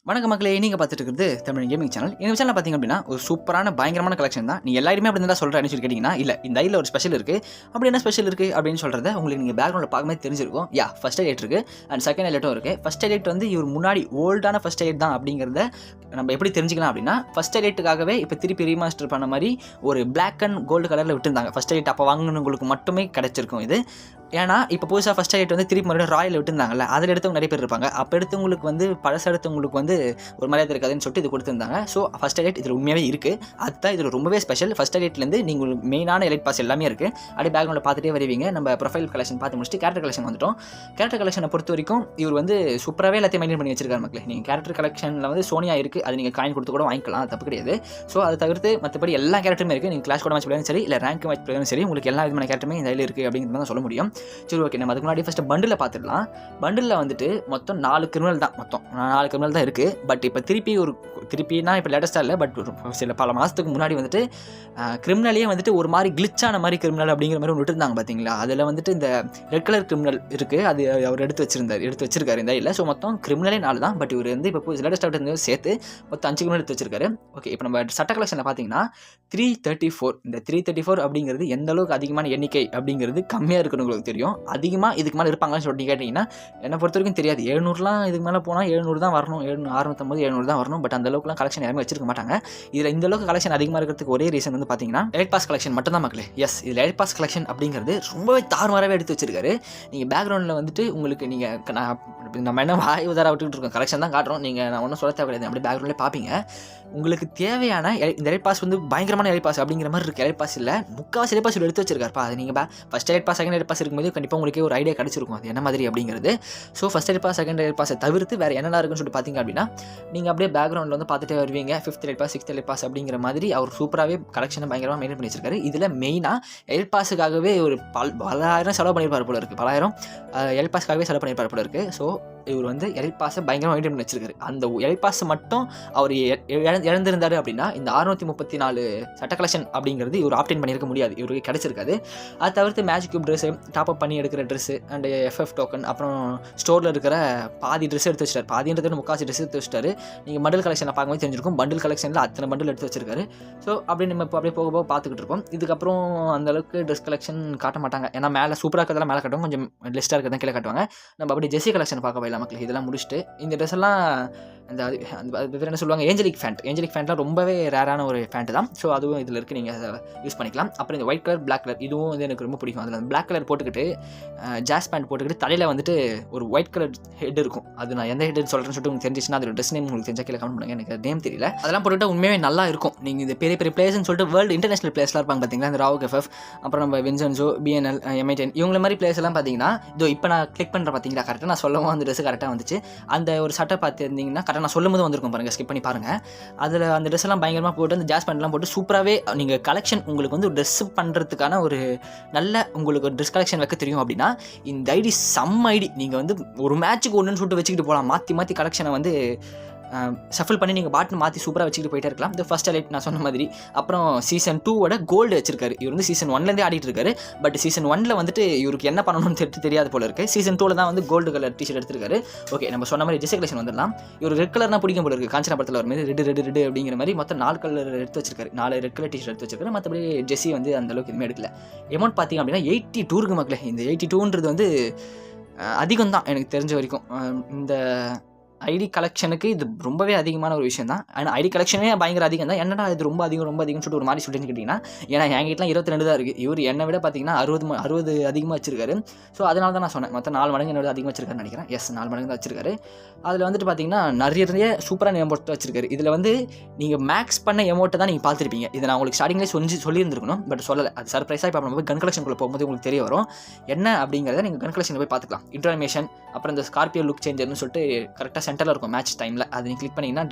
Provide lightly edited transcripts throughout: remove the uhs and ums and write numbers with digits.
வணக்கம் மக்களே, நீங்கள் பார்த்துட்டு இருக்கிறது தமிழ் கேமிங் சேனல். இந்த சேனல் பார்த்தீங்க அப்படின்னா ஒரு சூப்பரான பயங்கரமான கலெக்ஷன் தான். நீங்கள் எல்லாருமே அப்படி தான் சொல்கிறேன்னு சொல்லி கேட்டிங்கன்னா, இல்லை இந்த ஐடியில் ஒரு ஸ்பெஷல் இருக்குது. அப்படி என்ன ஸ்பெஷல் இருக்குது அப்படின்னு சொல்கிறத உங்களுக்கு நீங்கள் பேக்ரவுண்டில் பார்க்கும்போது தெரிஞ்சிருக்கும். ஃபர்ஸ்ட் ஹைலைட் இருக்குது அண்ட் செகண்ட் ஹைலைட்டும் இருக்குது. ஃபர்ஸ்ட் ஹைலைட் வந்து இவர் முன்னாடி ஓல்டான ஃபர்ஸ்ட் ஹைலைட் தான் அப்படிங்கிறத நம்ம எப்படி தெரிஞ்சுக்கலாம் அப்படின்னா, ஃபர்ஸ்ட் ஹைலைட்டுக்காகவே இப்போ திருப்பி ரீமாஸ்டர் பண்ண மாதிரி ஒரு பிளாக் அண்ட் கோல்டு கலரில் விட்டுருந்தாங்க. ஃபர்ஸ்ட் ஹைலைட் அப்போ வாங்கினவங்களுக்கு மட்டுமே கிடச்சிருக்கும் இது. ஏன்னா இப்போ புதுசாக ஃபர்ஸ்ட் ஹைலைட் வந்து திருப்பி மறுபடியும் ராயில் விட்டுருந்தாங்கல்ல, அதில் எடுத்தவங்க நிறைய பேர் இருப்பாங்க. அப்போ எடுத்தவங்களுக்கு வந்து பழச எடுத்தவங்களுக்கு வந்து ஒரு மரியாதை இருக்காதுன்னு சொல்லிட்டு இது கொடுத்துருந்தாங்க. ஸோ ஃபர்ஸ்ட் ஹைலைட் இதில் உண்மையாகவே இருக்குது. அதுதான் இதில் ரொம்பவே ஸ்பெஷல். ஃபர்ஸ்ட் ஹைலைட்லேருந்து நீங்கள் மெயினான எலைட் பாஸ் எல்லாமே இருக்குது. அப்படியே பேக்ரவுண்டில் பார்த்துட்டே வருவீங்க. நம்ம ப்ரொஃபைல் கலெக்ஷன் பார்த்து முடிச்சுட்டு கேரக்டர் கலெக்ஷன் வந்துட்டோம். கேரக்டர் கலெக்ஷனை பொறுத்த வரைக்கும் இவர் வந்து சூப்பராகவே எல்லாத்தையும் மெயின்டைன் பண்ணி வச்சிருக்காரு மக்களே. நீங்கள் கேரக்டர் கலெக்ஷனில் வந்து சோனியா இருக்குது, அது நீங்கள் காயின் கொடுத்து கூட வாங்கிக்கலாம், அது தப்பு கிடையாது. ஸோ அதை தவிர்த்து மற்றபடி எல்லா கேரக்டருமே இருக்குது. நீங்கள் கிளாஷ் கூட மேட்ச் பிளேயரும் சரி, இல்லை ரேங்க் மேட்ச் பிளேயரும் சரி, உங்களுக்கு எல்லா விதமான கேரக்டருமே இந்த இதில் இருக்குது அப்படிங்கிறது தான் சொல்ல முடியும். சரி, ஓகே, நம்ம அதுக்கு முன்னாடி ஃபஸ்ட்டு பண்டில் பார்த்துடலாம். பண்டிலில் வந்துட்டு மொத்தம் 4 கிரிமினல் தான் இருக்குது. பட் இப்போ திருப்பினா இப்போ லேட்டஸ்ட்டாக இல்லை, பட் சில பல மாதத்துக்கு முன்னாடி வந்துட்டு கிரிமினலே வந்துட்டு ஒரு மாதிரி கிளிச்சான மாதிரி கிரிமினல் அப்படிங்கிற மாதிரி ஒன்று விட்டுருந்தாங்க பார்த்தீங்களா. அதில் வந்துட்டு இந்த ரெட் கலர் கிரிமினல் இருக்குது, அது அவர் எடுத்து வச்சிருக்காரு இந்த இல்லை. ஸோ மொத்தம் கிரிமினலே 4 தான். பட் இவர் வந்து இப்போ லேட்டஸ்ட்டாக சேர்த்து மொத்தம் 5 கிரிமினல் எடுத்து வச்சிருக்காரு. ஓகே, இப்போ நம்ம சட்ட கலெக்ஷனில் பார்த்தீங்கன்னா 334. இந்த 334 அப்படிங்கிறது எந்த அளவுக்கு அதிகமான எண்ணிக்கை அப்படிங்கிறது கம்மியாக இருக்குன்னு உங்களுக்கு தெரியும். அதிகமாக இதுக்கு மேலே இருப்பாங்கன்னு சொல்லிட்டு கேட்டிங்கன்னா என்னை பொறுத்த வரைக்கும் தெரியாது. 700லாம் இதுக்கு மேலே போனால் 700 தான் வரணும், 650 700 தான் வரணும். பட் அந்த அளவுக்குலாம் கலெக்ஷன் யாருமே வச்சிருக்க மாட்டாங்க. இதில் இந்த அளவுக்கு கலெக்ஷன் அதிகமாக இருக்கிறதுக்கு ஒரே ரீசன் வந்து பார்த்தீங்கன்னா எலைட் பாஸ் கலெக்ஷன் மட்டும் தான் மக்களே. இதில் எலைட் பாஸ் கலெக்ஷன் அப்படிங்கிறது ரொம்பவே தாறுமாறாகவே எடுத்து வச்சிருக்காரு. நீங்கள் பேக்ரவுண்டில் வந்துட்டு உங்களுக்கு நம்ம என்ன வாய் உதார விட்டுக்கிட்டு இருக்கோம், கலெக்ஷன் தான் காட்டுறோம். நான் ஒன்றும் சொல்ல தேவையில்லை, அப்படி பேக்ரவுண்ட்லேயே பார்ப்பீங்க. உங்களுக்கு தேவையான இந்த எலைட் பாஸ் வந்து பயங்கரமான எலைட் பாஸ் அப்படிங்கிற மாதிரி இருக்குது. எலைட் பாஸ் இல்லை, முக்கால்வாசி எலைட் பாஸ் எடுத்து வச்சிருக்காருப்பா. அது நீங்கள் first elite pass second elite pass இருக்கும்போது கண்டிப்பாக உங்களுக்கு ஒரு ஐடியா கிடச்சிருக்கும் அது என்ன மாதிரி அப்படிங்கிறது. So first elite pass second elite பாஸை தவிர்த்து வேறு என்னெல்லாம் இருக்குன்னு சொல்லிட்டு பார்த்தீங்க அப்படின்னா, நீங்கள் அப்படியே பேக்ரவுண்டில் வந்து பார்த்துட்டே வருவீங்க. 5th elite pass 6th elite pass அப்படிங்கிற மாதிரி அவர் சூப்பராகவே கலெக்ஷனை பயங்கரமாக மெயின்டைன் பண்ணி வச்சிருக்காரு. இதில் மெயினாக எலைட் பாஸுக்காகவே ஒரு பலாயிரம் செலவு பண்ணியிருப்பார் போல இருக்குது. 10,000 எலைட் பாஸுக்காகவே செலவு பண்ணியிருப்பார் போல இருக்குது. ஸோ இவர் வந்து எலைட் பாஸை பயங்கரமாக மெயின்டைன் பண்ணி வச்சிருக்காரு. அந்த எலைட் பாஸை மட்டும் அவர் இழந்திருந்தார் அப்படின்னா இந்த 634 சட்ட கலெக்ஷன் அப்படிங்கிறது இவர் ஆப்டைன் பண்ணியிருக்க முடியாது, இவருக்கு கிடச்சிருக்காது. அதை தவிர்த்து மேஜிக் கியூப் ட்ரெஸ்ஸு, டாப்அப் பண்ணி எடுக்கிற ட்ரெஸ்ஸு அண்ட் FF டோக்கன், அப்புறம் ஸ்டோரில் இருக்கிற பாதி ட்ரெஸ் எடுத்து வச்சிட்டார். பாதின்றது முக்காசி ட்ரெஸ் எடுத்து வச்சிட்டாரு. நீங்கள் பண்டில் கலெக்ஷனை பார்க்கும்போது தெரிஞ்சிருக்கும், பண்டில் கலெக்ஷனில் அத்தனை பண்டில் எடுத்து வச்சிருக்காரு. ஸோ அப்படி நம்ம இப்போ அப்படியே போக போக பார்த்துக்கிட்டு இருப்போம். இதுக்கப்புறம் அந்தளவுக்கு ட்ரெஸ் கலெக்ஷன் காட்ட மாட்டாங்க. ஏன்னா மேலே சூப்பராக இருக்கிறதெல்லாம் மேலே காட்டுவாங்க, கொஞ்சம் லிஸ்ட்டாக இருக்கிறதான் கீழே காட்டுவாங்க. நம்ம அப்படியே ஜெர்சி கலெக்ஷன் பார்க்க போயிடலாம் மக்கள். இதெல்லாம் முடிச்சுட்டு இந்த ட்ரெஸ் எல்லாம் அது என்ன சொல்லுவாங்க, ஏஞ்சலிக் ஃபேண்ட்லாம் ரொம்பவே ரேரான ஒரு ஃபேண்ட் தான். ஸோ அதுவும் இதில் இருக்குது, நீங்கள் அதை யூஸ் பண்ணிக்கலாம். அப்புறம் இந்த ஒயிட் கலர் பிளாக் கலர் இதுவும் வந்து எனக்கு ரொம்ப பிடிக்கும். அதில் பிளாக் கலர் போட்டுக்கிட்டு ஜாஸ் பேண்ட் போட்டுக்கிட்டு தலையில் வந்துட்டு ஒரு ஒயிட் கலர் ஹெட் இருக்கும். அது நான் எந்த ஹெட் சொல்கிறேன்னு சொல்லிட்டு உங்களுக்கு தெரிஞ்சிச்சுன்னா அதோட ட்ரெஸ் நேம் உங்களுக்கு தெரிஞ்சா கீழே கமெண்ட் பண்ணுங்க, எனக்கு நேம் தெரியல. அதெல்லாம் போட்டுக்கிட்டு உண்மையாகவே நல்லா இருக்கும். நீங்கள் இந்த பெரிய பெரிய பிளேயர்ஸ்னு சொல்லிட்டு வேர்ல்டு இன்டர்நேஷனல் பிளேயர்ஸ்லாம் இருப்பாங்க பார்த்தீங்களா, இந்த ராவ் FF, அப்புறம் நம்ம வின்சென்சோ, BNL, M8 இவங்கள மாதிரி பிளேயர்ஸ் எல்லாம் பார்த்தீங்கன்னா, இதோ இப்போ நான் கிளிக் பண்ணுற பார்த்தீங்களா, கரெக்டாக நான் சொல்லவும் அந்த ட்ரெஸ் கரெக்டாக வந்துச்சு. அந்த ஒரு சட்டை பார்த்துருந்தீங்கன்னா கரெக்டாக நான் சொல்லும் போது வந்திருக்கும் பாருங்கள், ஸ்கிப் பண்ணி பாருங்கள். அதில் அந்த ட்ரெஸ் எல்லாம் பயங்கரமாக போட்டு அந்த ஜாஸ் பேண்ட்லாம் போட்டு சூப்பராகவே நீங்கள் கலெக்ஷன் உங்களுக்கு வந்து ட்ரெஸ் பண்ணுறதுக்கான ஒரு நல்ல உங்களுக்கு ஒரு ட்ரெஸ் கலெக்ஷன் வைக்க தெரியும் அப்படின்னா இந்த ஐடி செம்ம ஐடி. நீங்கள் வந்து ஒரு மேட்ச்சுக்கு ஒன்றுன்னு சொல்லிட்டு வச்சுக்கிட்டு போகலாம். மாற்றி கலெக்ஷனை வந்து ஷஃபில் பண்ணி நீங்கள் பாட்டுன்னு மாற்றி சூப்பராக வச்சுக்கிட்டு போயிட்டே இருக்கலாம். இந்த ஃபர்ஸ்ட் ஹைலைட் நான் சொன்ன மாதிரி. அப்புறம் சீசன் 2 கோல்டு வச்சிருக்காரு. இவர் வந்து சீசன் 1லேருந்தே ஆடிட்டு இருக்காரு. பட் சீசன் 1ல் வந்துட்டு இவருக்கு என்ன பண்ணணும்னு தெரியாது போல இருக்குது. சீசன் 2ல் தான் வந்து கோல்டு கலர் டிஷர்ட் எடுத்திருக்காரு. ஓகே, நம்ம சொன்ன மாதிரி ஜெர்சி கலெக்ஷன் வந்துடலாம். இவர் ரெட் கலர் தான் பிடிக்கும் போல இருக்குது. காஞ்சனா படத்தில் ஒரு மாதிரி ரெட் அப்படிங்கிற மாதிரி மொத்தம் 4 கலர் எடுத்து வச்சிருக்காரு. 4 ரெட் கலர் டிஷர்ட் எடுத்து வச்சிருக்காரு. மற்றபடி ஜெர்சி வந்து அந்தளவுக்கு எதுவுமே எடுக்கல. அமௌண்ட் பார்த்தீங்க அப்படின்னா 82 இருக்கு மக்களே. இந்த 82ன்றது வந்து அதிகம் தான் எனக்கு தெரிஞ்ச வரைக்கும். இந்த ஐடி கலெக்ஷனுக்கு இது ரொம்பவே அதிகமான ஒரு விஷயம் தான். ஆனால் ஐடி கலெக்ஷனே பயங்கர அதிகம் தான். என்னடா இது ரொம்ப அதிகம்னு சொல்லிட்டு ஒரு மாதிரி சொல்லிட்டு கேட்டிங்கன்னா, ஏன்னா என்கிட்டலாம் 22 தான் இருக்குது. இவர் என்னை விட பார்த்தீங்கன்னா 60 அதிகமாக வச்சிருக்காரு. ஸோ அதனால தான் நான் சொன்னேன், மொத்தம் 4 மடங்கு என்னோட அதிகமாக வச்சிருக்காருன்னு நினைக்கிறேன். 4 மடங்கு தான் வச்சிருக்காரு. அதில் வந்துட்டு பார்த்தீங்கன்னா நிறைய சூப்பரான எமௌண்ட் வச்சிருக்காரு. இதில் வந்து நீங்கள் மேக்ஸ் பண்ண எமௌண்ட்டை தான் நீங்கள் பார்த்துருப்பீங்க. இதை நான் உங்களுக்கு ஸ்டார்டிங்லேயே சொல்லியிருந்துருக்கணும், பட் சொல்லலை. அது சர்ப்ரைஸாக இப்போ நம்ம கன் கலெக்ஷனுக்குள்ளே போகும்போது உங்களுக்கு தெரிய வரும் என்ன அப்படிங்கிறத. நீங்கள் கன் கலெக்ஷனில் போய் பார்த்துக்கலாம். இன்ட்ரானிமேஷன், அப்புறம் இந்த ஸ்கார்பியோ லுக் சேஞ்சர்னு சொல்லிட்டு கரெக்டாக சென்டரில் இருக்கும் மேட்ச் டைமில். அது நீங்கள் கிளிக் பண்ணிங்கன்னா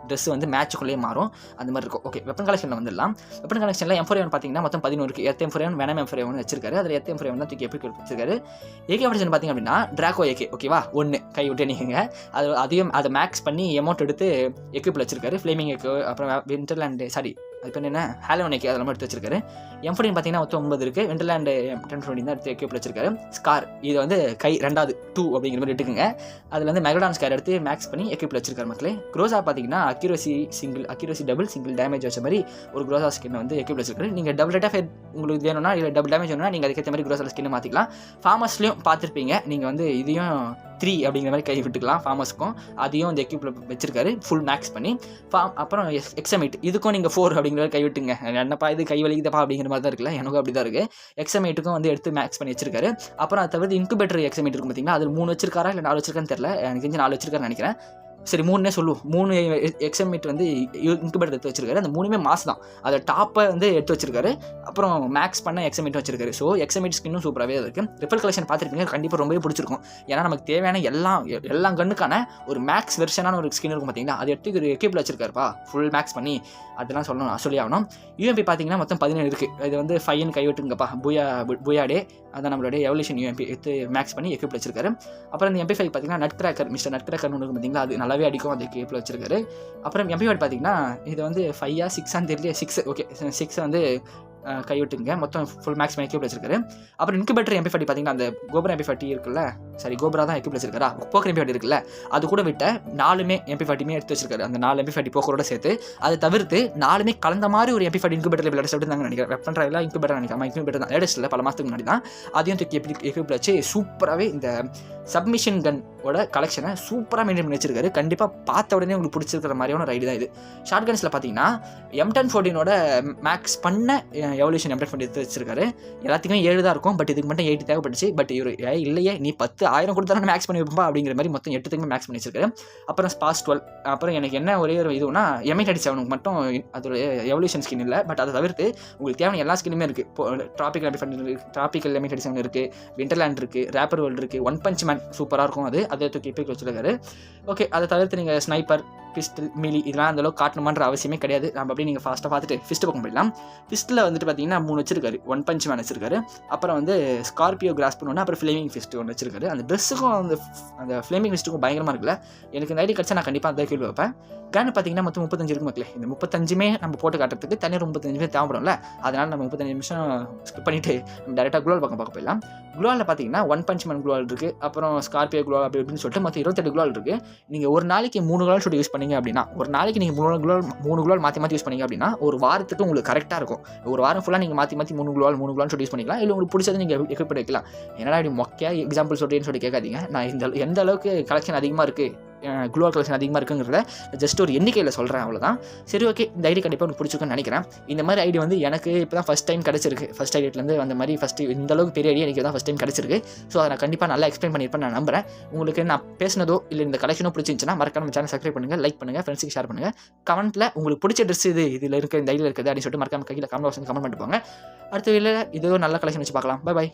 ட்ரெஸ் வந்து மேட்சுக்குள்ளேயே மாறும், அந்த மாதிரி இருக்கும். ஓகே, வெப்பன் கலெக்ஷனில் வந்துடலாம். வெப்பன் கலெக்ஷனில் M4A1 பார்த்தீங்கன்னா மொத்தம் 11 இருக்குது. M4A1 வேணாம் M4A1 வச்சிருக்காரு. அதில் M4A1 தான் தூக்கி எப்படி வச்சிருக்காரு. AK வெர்ஷன் பார்த்தீங்க அப்படின்னா டிராகோ AK, ஓகேவா, 1 கை விட்டு நீங்கள் அதையும் அதை மேக்ஸ் பண்ணி எமௌண்ட் எடுத்து எக்யூப்பில் வச்சிருக்காரு. ஃப்ளேமிங் எக்கு, அப்புறம் விண்டர்லேண்ட் அது பேர் என்ன ஹாலோனிக் அதெல்லாம் எடுத்து வச்சிருக்காரு. M14 பார்த்தீங்கன்னா மொத்தம் 9 இருக்குது. வெண்டர்லேண்ட் M1014 தான் எடுத்து எக்யூப்பில் வச்சிருக்காரு. ஸ்கார் இது வந்து கை 2 அப்படிங்கிற மாதிரி எடுத்துக்கோங்க. அதில் வந்து மெகடான் ஸ்கார் எடுத்து மேக்ஸ் பண்ணி எக்யூப்பில் வச்சிருக்காரு மக்களே. குரோசா பார்த்தீங்கன்னா அக்யூரசி டபுள் சிங்கிள் டேமேஜ் வச்ச மாதிரி ஒரு குரோசா ஸ்கின் வந்து எக்யூப்பில் வச்சிருக்காரு. நீங்கள் டபுள் ரேட் ஆஃப் உங்களுக்கு வேணும்னா இல்லை டபுள் டேமேஜ் வேணும்னா நீங்கள் அதுக்கேற்ற மாதிரி குரோசா ஸ்கின் மாற்றிக்கலாம். ஃபார்மர்ஸ்லையும் பார்த்துருப்பீங்க, நீங்கள் வந்து இதையும் 3 அப்படிங்கிற மாதிரி கை விட்டுக்கலாம். ஃபார்மர்ஸ்க்கும் அதையும் இந்த எக்யூப்பில் வச்சிருக்காரு ஃபுல் மேக்ஸ் பண்ணி. அப்புறம் எக்ஸமேட் இதுக்கும் நீங்கள் 4 அப்படிங்கிற கை விட்டுங்க. என்னப்பா இது கை வலிக்குதப்பா அப்படிங்கிற மாதிரி தான் இருக்குல்ல, எனக்கும் அப்படி தான் இருக்குது. எக்ஸமேட்டுக்கும் வந்து எடுத்து மேக்ஸ் பண்ணி வச்சிருக்காரு. அப்புறம் அதை தவிர்த்து இன்குபேட்டர் எக்ஸமேட் இருக்கும் பார்த்தீங்களா, அதில் 3 வச்சிருக்காரா இல்லை 4 வச்சிருக்கான்னு தெரியல, எனக்கு தெரிஞ்சு 4 வச்சிருக்காருன்னு நினைக்கிறேன். சரி 3 சொல்லுவோம். 3 எக்ஸமேட் வந்து இன்குபேட்டர் எடுத்து வச்சிருக்காரு. அந்த 3மே மாஸ் தான். அதை டாப்பை வந்து எடுத்து வச்சிருக்காரு. அப்புறம் மேக்ஸ் பண்ண எக்ஸமேட் வச்சிருக்காரு. ஸோ எக்ஸமேட் ஸ்கின்னும் சூப்பராகவே இருக்குது. ரிப்பல் கலெக்ஷன் பார்த்துருப்பீங்க, கண்டிப்பாக ரொம்பவே பிடிச்சிருக்கும். ஏன்னா நமக்கு தேவையான எல்லா கண்ணுக்கான ஒரு மேக்ஸ் வெர்ஷனான ஒரு ஸ்கின் இருக்கும் பார்த்தீங்களா, அதை எடுத்து ஒரு எக்யூப்பில் வச்சிருக்காருப்பா ஃபுல் மேக்ஸ் பண்ணி. அதெல்லாம் சொல்லி ஆகணும். யூஎம்பி பார்த்தீங்கன்னா மொத்தம் 17 இருக்குது. இது வந்து 5 கைவிட்டுங்கப்பா. புயாடே அதான் நம்மளுடைய எவல்யூஷன் யூஎம்பி எடுத்து மேக்ஸ் பண்ணி எக்யூப்பில் வச்சிருக்காரு. அப்புறம் இந்த MP5 பார்த்தீங்கன்னா நட் கிராக்கர் ஒன்று பார்த்தீங்களா, அது நல்லாவே அடிக்கும், அது எக்யூப்பில் வச்சிருக்காரு. அப்புறம் MP5 பார்த்தீங்கன்னா இது வந்து 5 6 தெரியல, 6 ஓகே 6 வந்து கைவிட்டுங்க. மொத்தம் ஃபுல் மேக்ஸ் பண்ணி எக்யூப்பில் வச்சிருக்காரு. அப்புறம் இன்குபேட்டர் MP40 பார்த்தீங்கன்னா அந்த கோபுரம் MP40 இருக்குல்ல, சாரி கோபுரா தான் எக்யூப்பில் வச்சிருக்காரா, போக்கர் MP40 இருக்குல்ல, அது கூட விட்ட 4 MP40 எடுத்து வச்சிருக்காரு. அந்த 4 MP40 போக்கரோட சேர்த்து அதை தவிர்த்து 4 கலந்த மாதிரி ஒரு MP40 இன்குபேட்டர் லேட்டஸ்ட் எடுத்தாங்க நினைக்கிறேன். வெப்பன் ட்ரைவில் இன்குபேட்டர் நினைக்கிறேன், இன்குபேட்டர் தான் லேட்டஸ்ட்டில் பல மாதத்துக்கு முன்னாடி தான். அதையும் தூக்கி எக்யூப்பில் வச்சு சூப்பராகவே இந்த சப்மிஷன் கன்னோட கலெக்ஷனை சூப்பராக மெயின்டைன் பண்ணி வச்சிருக்காரு. கண்டிப்பாக பார்த்த உடனே உங்களுக்கு பிடிச்சிருக்கிற மாதிரியான ரைடு தான் இது. ஷார்ட் கன்ஸில் பார்த்தீங்கன்னா M1014 மேக்ஸ் பண்ண எவல்யூஷன் M1014 எடுத்து வச்சிருக்காரு. எல்லாத்துக்குமே 7 தான் இருக்கும், பட் இதுக்கு மட்டும் 8 தேவைப்பட்டுச்சு. பட் இவர் இல்லையே நீ 10,000 கொடுத்தாலும் மேக்ஸ் பண்ணி வைப்பா அப்படிங்கிற மாதிரி மொத்தம் 8 மேக்ஸ் பண்ணி வச்சிருக்காரு. அப்புறம் ஸ்பாஸ் 12. அப்புறம் எனக்கு என்ன ஒரே ஒரு இதுனா M837 மட்டும் அதோட எவல்யூஷன் ஸ்கின் இல்லை, பட் அதை தவிர்த்து உங்களுக்கு தேவையான எல்லா ஸ்கின்னுமே இருக்குது. ட்ராபிக்கல் M837 இருக்குது, விண்டர்லேண்ட் இருக்குது, ரேப்பர் வேர்ல்டு இருக்குது, ஒன் பஞ்ச் மேன் சூப்பராக இருக்கும். அதை தூக்கி வச்சிருக்காரு. ஓகே, அதை தவிர்த்து நீங்கள் ஸ்னைப்பர், பிஸ்டல், மீலி இதெல்லாம் அந்தளவுக்கு காட்டணுமான்ற அவசியமே கிடையாது. நம்ம அப்படியே நீங்கள் ஃபாஸ்ட்டாக பார்த்துட்டு ஃபிஸ்ட் பக்கம் போயிடலாம். ஃபிஸ்ட்டில் வந்துட்டு பார்த்தீங்கன்னா 3 வச்சிருக்காரு. ஒன் பஞ்ச் மேன் வச்சிருக்காரு. அப்புறம் வந்து ஸ்கார்பியோ கிராஸ்ப் ஒன்று, அப்புறம் ஃப்ளேமிங் ஃபிஸ்ட் ஒன்று வச்சிருக்காரு. அந்த ட்ரெஸ்ஸுக்கும் அந்த ஃப்ளேமிங் ஃபிஸ்ட்டுக்கும் பயங்கரமாக இருக்குல்ல. எனக்கு இந்த ஐடி கிடச்சா நான் கண்டிப்பாக அந்த கேள்வி வைப்பேன். கேன் பார்த்தீங்கன்னா மொத்தம் 35 இருக்கு மக்களே. இந்த 35மே நம்ம போட்டு காட்டுறதுக்கு தனியாக 35 தேவைப்படும்ல. அதனால் நம்ம 35 நிமிஷம் ஸ்கிப் பண்ணிவிட்டு நம்ம டேரெக்டாக குளோல் பக்கம் பார்க்க போயிடலாம். குளோவில் பார்த்தீங்கன்னா ஒன் பஞ்ச் மேன் குளோல் இருக்குது, அப்புறம் ஸ்கார்பியோ குளோல் அப்படி இப்படின்னு சொல்லிட்டு மொத்தம் 28 குளோல் இருக்குது. நீங்கள் ஒரு நாளைக்கு 3 குளோல் ஷூட் யூஸ் பண்ணீங்க அப்படின்னா, ஒரு நாளைக்கு நீங்கள் 3 குளோல் மாற்றி யூஸ் பண்ணீங்க அப்படின்னா ஒரு வாரத்துக்கு உங்களுக்கு கரெக்டாக இருக்கும். ஒரு வாரம் ஃபுல்லாக நீங்கள் மாற்றி 3 குளோல் ஷூட் யூஸ் பண்ணிக்கலாம். இல்லை உங்களுக்கு பிடிச்சது நீங்கள் எக்யூப் பண்ணி வைக்கலாம். என்னடா இப்படி மொக்கையாக எக்ஸாம்பிள் சொல்கிறேன்னு சொல்லி கேட்காதீங்க. நான் எந்த அளவுக்கு கலெக்ஷன் அதிகமாக இருக்குது, குளோவல் கலெக்ஷன் அதிகமாக இருக்குங்கிறத ஜஸ்ட் ஒரு எண்ணிக்கையில் சொல்கிறேன், அவ்வளோதான். சரி ஓகே, இந்த ஐடி கண்டிப்பாக உங்களுக்கு பிடிச்சிருக்குன்னு நினைக்கிறேன். இந்த மாதிரி ஐடி வந்து எனக்கு இப்போ தான் ஃபஸ்ட் டைம் கிடச்சிருக்கு. ஃபஸ்ட் ஐடியிலேருந்து அந்த மாதிரி இந்த அளவுக்கு பெரிய ஐடியா எனக்கு தான் ஃபஸ்ட் டைம் கிடச்சிருக்கு. ஸோ அதை நான் கண்டிப்பாக நல்லா எக்ஸ்பிளைன் பண்ணியிருப்பேன் நான் நம்புறேன். உங்களுக்கு நான் பேசினதோ இல்லை இந்த கலெக்ஷனோ பிடிச்சிருந்துச்சுன்னா மறக்காம நம்ம சேனல் சப்ஸ்கிரைப் பண்ணுங்கள், லைக் பண்ணுங்கள், ஃப்ரெண்ட்ஸுக்கு ஷேர் பண்ணுங்கள். கமெண்ட்டில் உங்களுக்கு பிடிச்ச ட்ரெஸ் இதில் இருக்க இந்த ஐடியில் இருக்குது அப்படின்னு சொல்லிட்டு மறக்காம கையில் கமெண்ட் பாக்ஸில் கமெண்ட் பண்ணிட்டு போங்க. அடுத்த வீடியோவில் இதோ நல்ல கலெக்ஷன் வச்சு பார்க்கலாம். பை.